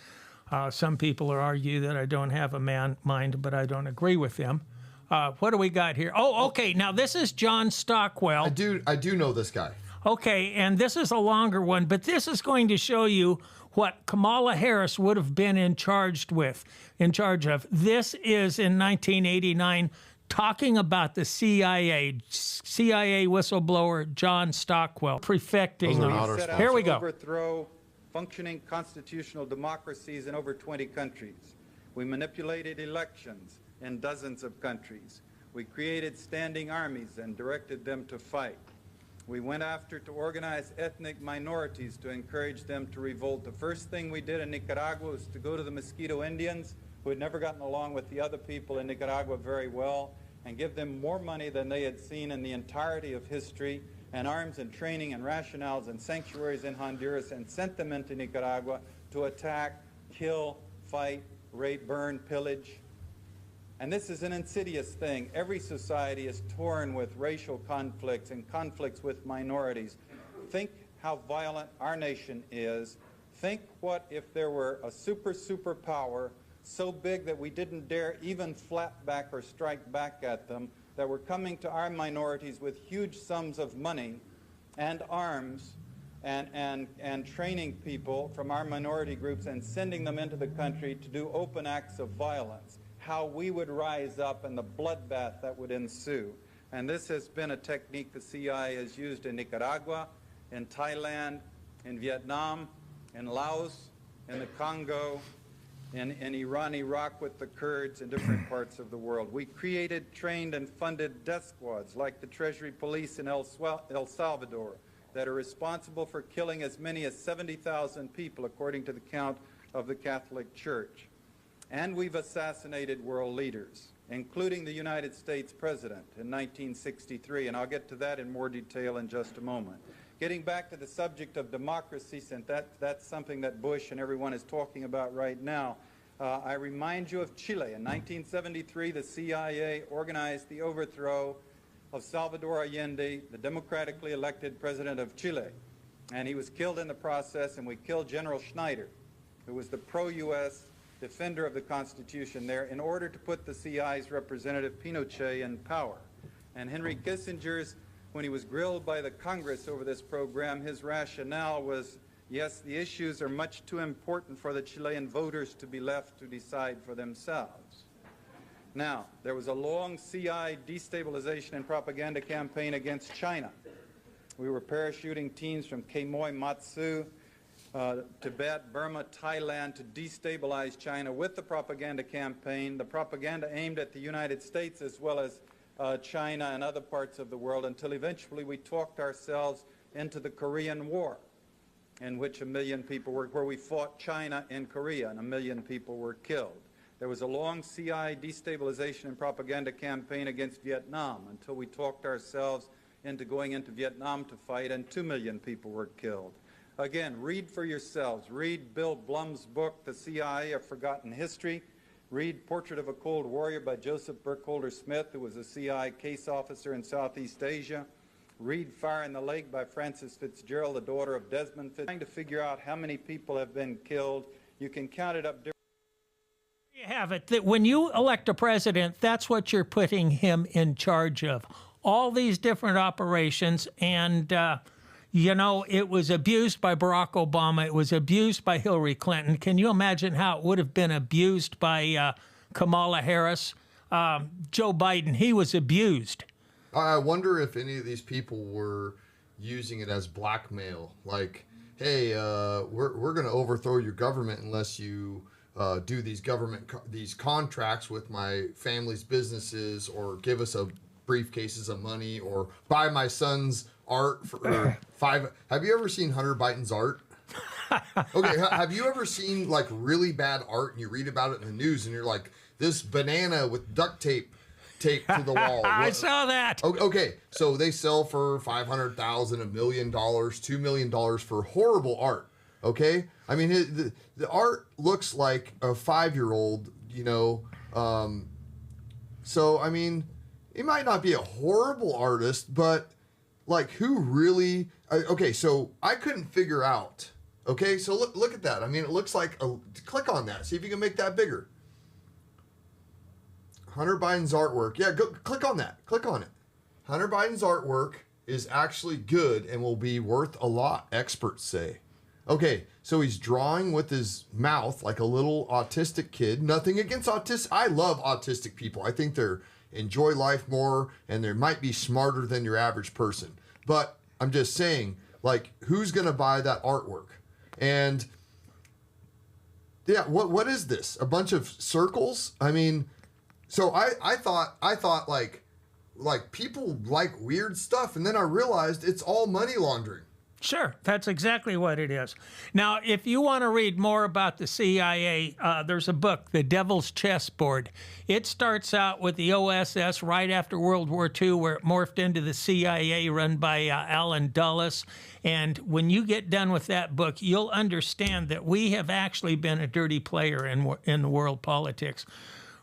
Some people are argue that I don't have a mind, but I don't agree with them. What do we got here? Oh, okay. Now this is John Stockwell. I do know this guy. Okay, and this is a longer one, but this is going to show you what Kamala Harris would have been in charge of. This is in 1989, talking about the CIA whistleblower John Stockwell, prefecting. Those are not our set out Here we to go. overthrow functioning constitutional democracies in over 20 countries. We manipulated elections in dozens of countries. We created standing armies and directed them to fight. We went after to organize ethnic minorities to encourage them to revolt. The first thing we did in Nicaragua was to go to the Mosquito Indians, who had never gotten along with the other people in Nicaragua very well, and give them more money than they had seen in the entirety of history, and arms and training and rationales and sanctuaries in Honduras, and sent them into Nicaragua to attack, kill, fight, rape, burn, pillage. And this is an insidious thing. Every society is torn with racial conflicts and conflicts with minorities. Think how violent our nation is. Think what if there were a superpower so big that we didn't dare even flap back or strike back at them, that were coming to our minorities with huge sums of money and arms and training people from our minority groups and sending them into the country to do open acts of violence. How we would rise up and the bloodbath that would ensue. And this has been a technique the CIA has used in Nicaragua, in Thailand, in Vietnam, in Laos, in the Congo, in Iran, Iraq with the Kurds, in different parts of the world. We created, trained, and funded death squads like the Treasury Police in El Salvador that are responsible for killing as many as 70,000 people, according to the count of the Catholic Church. And we've assassinated world leaders, including the United States President in 1963, and I'll get to that in more detail in just a moment. Getting back to the subject of democracy, since that's something that Bush and everyone is talking about right now, I remind you of Chile. In 1973, the CIA organized the overthrow of Salvador Allende, the democratically elected president of Chile. And he was killed in the process, and we killed General Schneider, who was the pro-U.S. defender of the Constitution there, in order to put the CIA's representative Pinochet in power. And Henry Kissinger's, when he was grilled by the Congress over this program, his rationale was, yes, the issues are much too important for the Chilean voters to be left to decide for themselves. Now, there was a long CI destabilization and propaganda campaign against China. We were parachuting teams from Quemoy, Matsu, Tibet, Burma, Thailand to destabilize China with the propaganda campaign, the propaganda aimed at the United States as well as China and other parts of the world, until eventually we talked ourselves into the Korean War, in which 1 million people were, where we fought China in Korea and 1 million people were killed. There was a long CI destabilization and propaganda campaign against Vietnam until we talked ourselves into going into Vietnam to fight, and 2 million people were killed. Again, read for yourselves. Read Bill Blum's book, The CIA, A Forgotten History. Read Portrait of a Cold Warrior by Joseph Burkholder Smith, who was a CIA case officer in Southeast Asia. Read Fire in the Lake by Frances Fitzgerald, the daughter of Desmond Fitzgerald. Trying to figure out how many people have been killed. You can count it up differently. You have it, that when you elect a president, that's what you're putting him in charge of. All these different operations, and you know, it was abused by Barack Obama. It was abused by Hillary Clinton. Can you imagine how it would have been abused by Kamala Harris? Joe Biden, he was abused. I wonder if any of these people were using it as blackmail. Like, hey, we're going to overthrow your government unless you do these these contracts with my family's businesses, or give us a briefcases of money, or buy my son's art for $5. Have you ever seen Hunter Biden's art? Okay, have you ever seen like really bad art and you read about it in the news and you're like, this banana with duct tape taped to the wall? I saw that. Okay, so they sell for $500,000, $1 million, $2 million for horrible art. Okay, I mean the art looks like a 5-year-old, you know. So I mean, he might not be a horrible artist, but like, who really? Okay, so I couldn't figure out. Okay, so look at that. I mean, it looks like click on that. See if you can make that bigger. Hunter Biden's artwork. Yeah, go click on that. Click on it. Hunter Biden's artwork is actually good and will be worth a lot, experts say. Okay, so he's drawing with his mouth like a little autistic kid. Nothing against autistic. I love autistic people. I think they're enjoy life more and they might be smarter than your average person. But I'm just saying, like, who's going to buy that artwork? And yeah, what is this? A bunch of circles? I mean, so I thought like people like weird stuff, and then I realized it's all money laundering. Sure, that's exactly what it is. Now, if you want to read more about the CIA, there's a book, The Devil's Chessboard. It starts out with the OSS right after World War II, where it morphed into the CIA run by Allen Dulles. And when you get done with that book, you'll understand that we have actually been a dirty player in the world politics.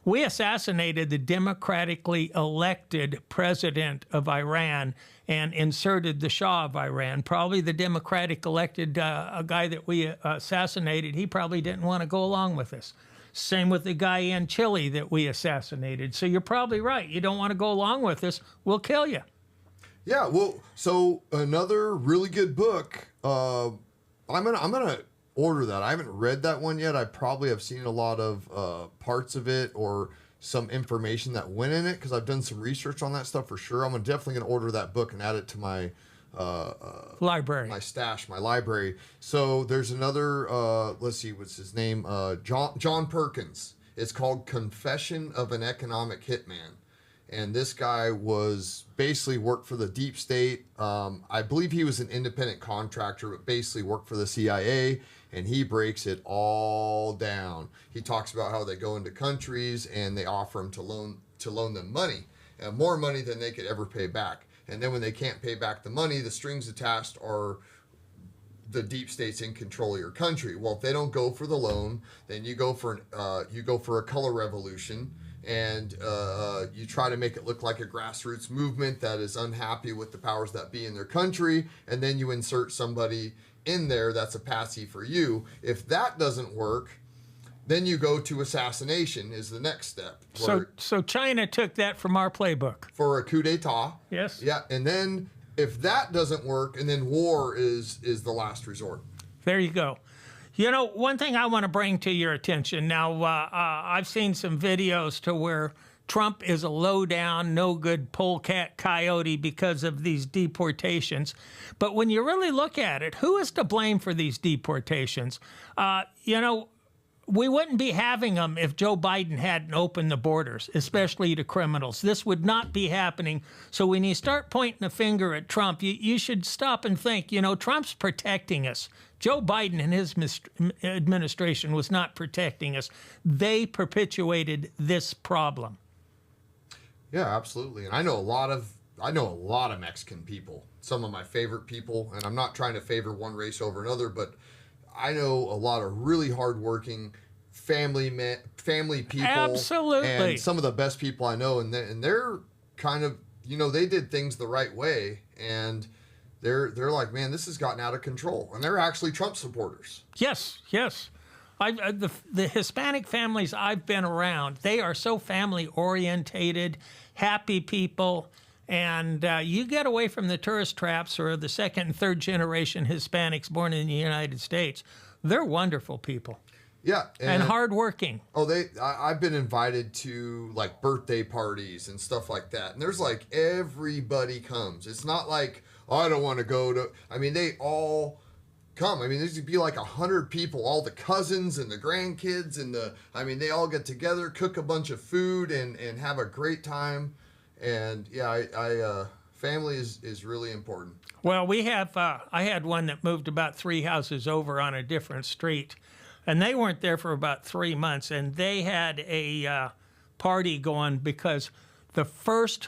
We assassinated the democratically elected president of Iran and inserted the Shah of Iran. Probably the democratic elected a guy that we assassinated, he probably didn't want to go along with us. Same with the guy in Chile that we assassinated. So you're probably right. You don't want to go along with us, we'll kill you. Yeah, well, so another really good book. I'm gonna order that. I haven't read that one yet. I probably have seen a lot of parts of it or some information that went in it because I've done some research on that stuff for sure. I'm definitely gonna order that book and add it to my library, my stash, my library. So there's another. Let's see, what's his name? John Perkins. It's called Confession of an Economic Hitman. And this guy was basically worked for the deep state. I believe he was an independent contractor, but basically worked for the CIA, and he breaks it all down. He talks about how they go into countries and they offer them to loan them money, and more money than they could ever pay back. And then when they can't pay back the money, the strings attached are the deep state's in control of your country. Well, if they don't go for the loan, then you go for a color revolution. And you try to make it look like a grassroots movement that is unhappy with the powers that be in their country, and then you insert somebody in there that's a patsy for you. If that doesn't work, then you go to assassination is the next step. So China took that from our playbook. For a coup d'etat. Yes. Yeah, and then if that doesn't work, and then war is the last resort. There you go. You know, one thing I want to bring to your attention now, I've seen some videos to where Trump is a low-down, no-good polecat coyote because of these deportations. But when you really look at it, who is to blame for these deportations? You know, we wouldn't be having them if Joe Biden hadn't opened the borders, especially to criminals. This would not be happening. So when you start pointing a finger at Trump, you should stop and think, you know, Trump's protecting us. Joe Biden and his administration was not protecting us. They perpetuated this problem. Yeah, absolutely. And I know a lot of Mexican people, some of my favorite people, and I'm not trying to favor one race over another, but I know a lot of really hardworking family people. Absolutely. And some of the best people I know, and they're kind of, you know, they did things the right way, and they're like, man, this has gotten out of control, and they're actually Trump supporters. Yes, yes. The Hispanic families I've been around, they are so family orientated, happy people. And you get away from the tourist traps or the second and third generation Hispanics born in the United States. They're wonderful people. Yeah. And hardworking. Oh, I've been invited to like birthday parties and stuff like that. And there's like everybody comes. It's not like, oh, I don't want to go to, I mean, they all come. I mean, there's be like 100 people, all the cousins and the grandkids and they all get together, cook a bunch of food and have a great time. And yeah, family is really important. Well, we have, I had one that moved about 3 houses over on a different street, and they weren't there for about 3 months, and they had a party going because the first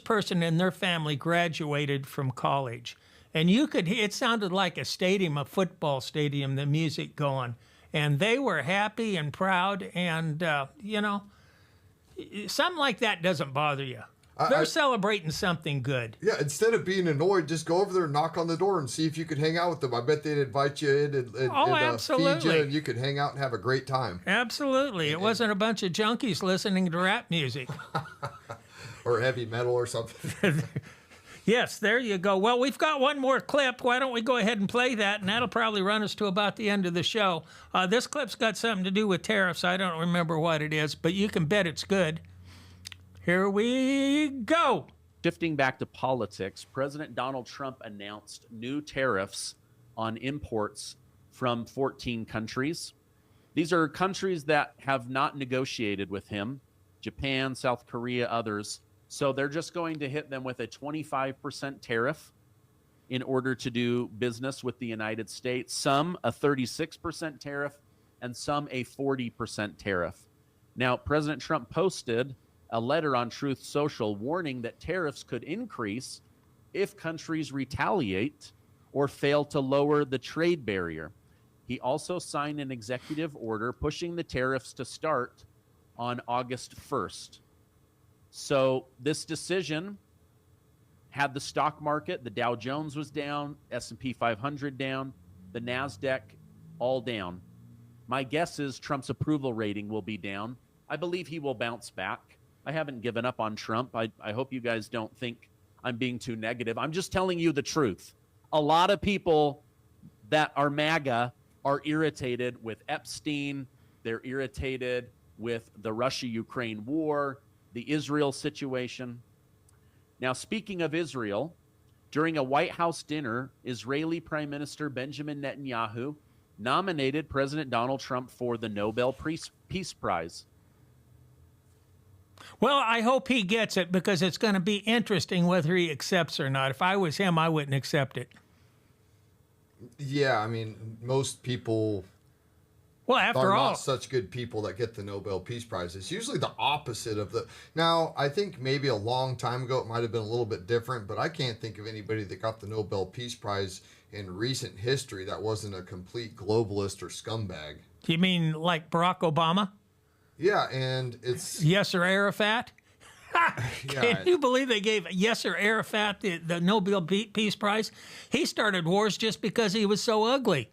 person in their family graduated from college. And it sounded like a stadium, a football stadium, the music going. And they were happy and proud, and, you know, something like that doesn't bother you. They're celebrating something good. Yeah, instead of being annoyed, just go over there and knock on the door and see if you could hang out with them. I bet they'd invite you in and feed you, absolutely. and you could hang out and have a great time. Absolutely. It wasn't a bunch of junkies listening to rap music. Or heavy metal or something. Yes, there you go. Well, we've got one more clip. Why don't we go ahead and play that? And that'll probably run us to about the end of the show. This clip's got something to do with tariffs. I don't remember what it is, but you can bet it's good. Here we go. Shifting back to politics, President Donald Trump announced new tariffs on imports from 14 countries. These are countries that have not negotiated with him: Japan, South Korea, others. So they're just going to hit them with a 25% tariff in order to do business with the United States. Some a 36% tariff, and some a 40% tariff. Now, President Trump posted a letter on Truth Social warning that tariffs could increase if countries retaliate or fail to lower the trade barrier. He also signed an executive order pushing the tariffs to start on August 1st. So this decision had the stock market, the Dow Jones was down, S&P 500 down, the NASDAQ all down. My guess is Trump's approval rating will be down. I believe he will bounce back. I haven't given up on Trump. I hope you guys don't think I'm being too negative. I'm just telling you the truth. A lot of people that are MAGA are irritated with Epstein. They're irritated with the Russia-Ukraine war, the Israel situation. Now, speaking of Israel, during a White House dinner, Israeli Prime Minister Benjamin Netanyahu nominated President Donald Trump for the Nobel Peace Prize. Well, I hope he gets it because it's going to be interesting whether he accepts or not. If I was him, I wouldn't accept it. Yeah, I mean, most people Well, are after all, not such good people that get the Nobel Peace Prize. It's usually the opposite of the... Now, I think maybe a long time ago it might have been a little bit different, but I can't think of anybody that got the Nobel Peace Prize in recent history that wasn't a complete globalist or scumbag. you mean like Barack Obama? Yeah, and it's... Yasser Arafat? Yeah, Can you believe they gave Yasser Arafat the Nobel Peace Prize? He started wars just because he was so ugly.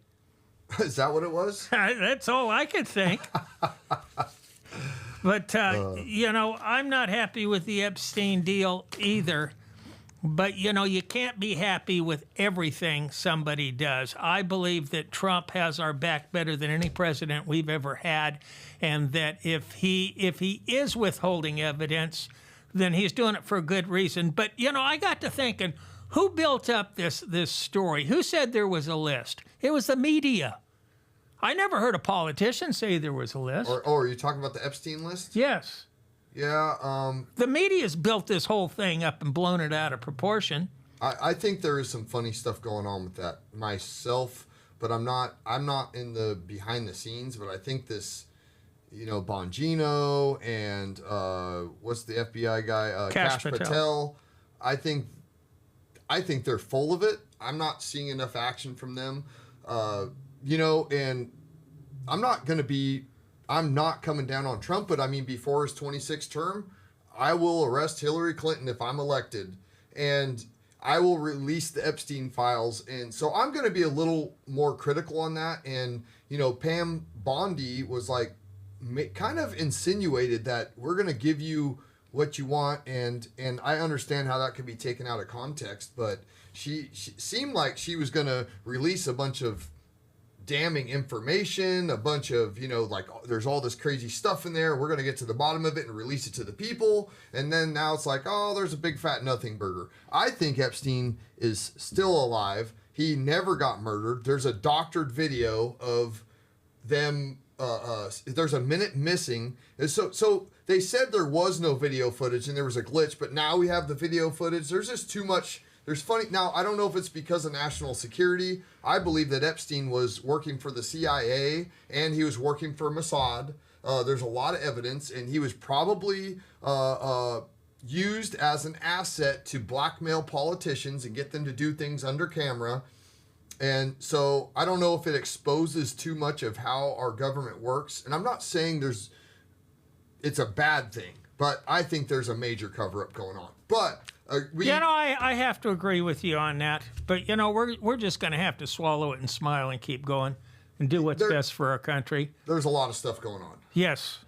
is that what it was? That's all I could think. But, you know, I'm not happy with the Epstein deal either. But, you know, you can't be happy with everything somebody does. I believe that Trump has our back better than any president we've ever had, and that if he is withholding evidence, then he's doing it for a good reason. But, you know, I got to thinking, who built up this story? Who said there was a list? It was the media. I never heard a politician say there was a list. Or are you talking about the Epstein list? Yes. Yeah, The media's built this whole thing up and blown it out of proportion. I think there is some funny stuff going on with that myself, but I'm not in the behind the scenes, but I think this, you know, Bongino and what's the FBI guy? Kash Patel. I think they're full of it. I'm not seeing enough action from them. You know, and I'm not coming down on Trump, but I mean, before his 26th term, I will arrest Hillary Clinton if I'm elected, and I will release the Epstein files. And so I'm going to be a little more critical on that. And, you know, Pam Bondi was like, kind of insinuated that we're going to give you what you want. And I understand how that could be taken out of context, but she seemed like she was going to release a bunch of damning information, a bunch of, you know, like, there's all this crazy stuff in there. We're going to get to the bottom of it and release it to the people. And then now it's like, oh, there's a big fat nothing burger. I think Epstein is still alive. He never got murdered. There's a doctored video of them. There's a minute missing. So they said there was no video footage and there was a glitch, but now we have the video footage. There's just too much. There's funny. Now, I don't know if it's because of national security. I believe that Epstein was working for the CIA and he was working for Mossad. There's a lot of evidence, and he was probably used as an asset to blackmail politicians and get them to do things under camera. And so I don't know if it exposes too much of how our government works. And I'm not saying it's a bad thing. But I think there's a major cover-up going on. But we, I have to agree with you on that. But, we're just going to have to swallow it and smile and keep going and do what's best for our country. there's a lot of stuff going on. Yes.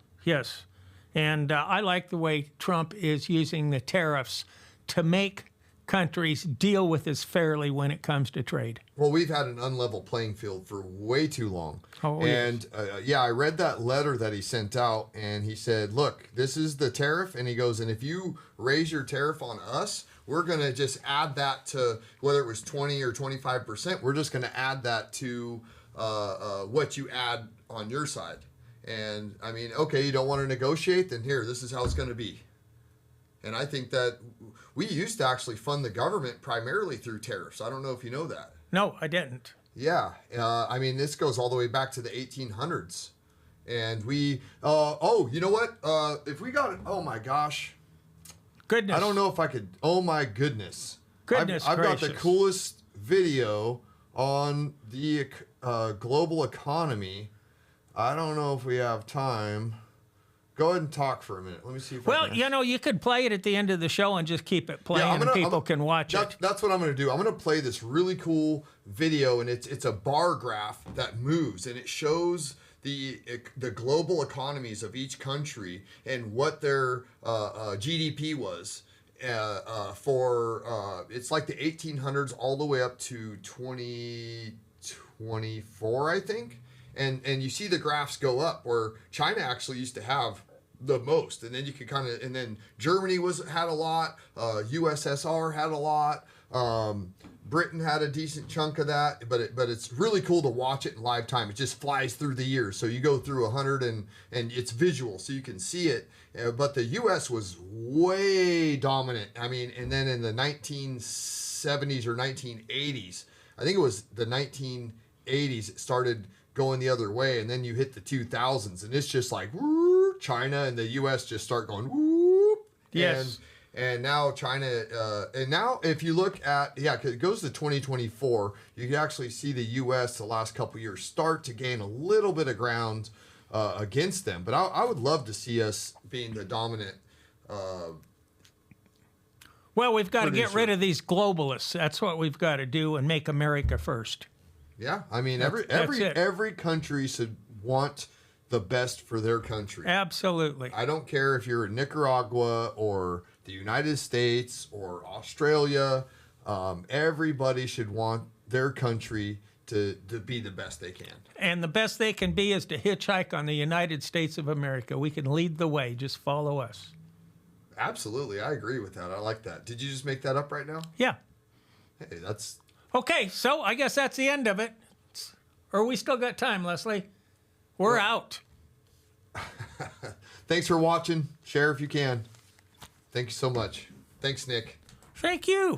And I like the way Trump is using the tariffs to make countries deal with this fairly when it comes to trade. Well, we've had an unlevel playing field for way too long. Oh, yes. And I read that letter that he sent out, and he said, look, this is the tariff. And he goes, and if you raise your tariff on us, we're going to just add that to, whether it was 20 or 25%, we're just going to add that to what you add on your side. And I mean, okay, you don't want to negotiate, then here, this is how it's going to be. And I think that we used to actually fund the government primarily through tariffs. I don't know if you know that. No, I didn't. Yeah. I mean, this goes all the way back to the 1800s. And we, you know what? If we got it, oh my gosh. Goodness. I don't know if I could, oh my goodness. Goodness I've got the gracious. coolest video on the global economy. I don't know if we have time. Go ahead and talk for a minute. Let me see if I Well, can. you could play it at the end of the show and just keep it playing I'm and people can watch it. That's what I'm going to do. I'm going to play this really cool video, and it's a bar graph that moves, and it shows the global economies of each country and what their GDP was for it's like the 1800s all the way up to 2024, I think. And you see the graphs go up where China actually used to have the most, and then you could kind of, and then Germany had a lot, USSR had a lot, Britain had a decent chunk of that, but it's really cool to watch it in live time. It just flies through the years, so you go through 100 and it's visual, so you can see it. But the U.S. was way dominant. I mean, and then in the 1970s or 1980s, I think it was the 1980s, it started going the other way, and then you hit the 2000s, and it's just like whoop, China and the U.S. just start going whoop. Yes. And now China, and now if you look at, 'cause it goes to 2024, you can actually see the U.S. the last couple years start to gain a little bit of ground against them. But I would love to see us being the dominant. Well, we've got to get producer. rid of these globalists. That's what we've got to do and make America first. Yeah, I mean, That's it. every country should want the best for their country. Absolutely. I don't care if you're in Nicaragua or the United States or Australia. Everybody should want their country to be the best they can. And the best they can be is to hitchhike on the United States of America. We can lead the way. Just follow us. Absolutely, I agree with that. I like that. Did you just make that up right now? Yeah. Hey, that's Okay, so I guess that's the end of it. Or we still got time, Leslie? We're out. Thanks for watching. Share if you can. Thank you so much. Thanks, Nick. Thank you.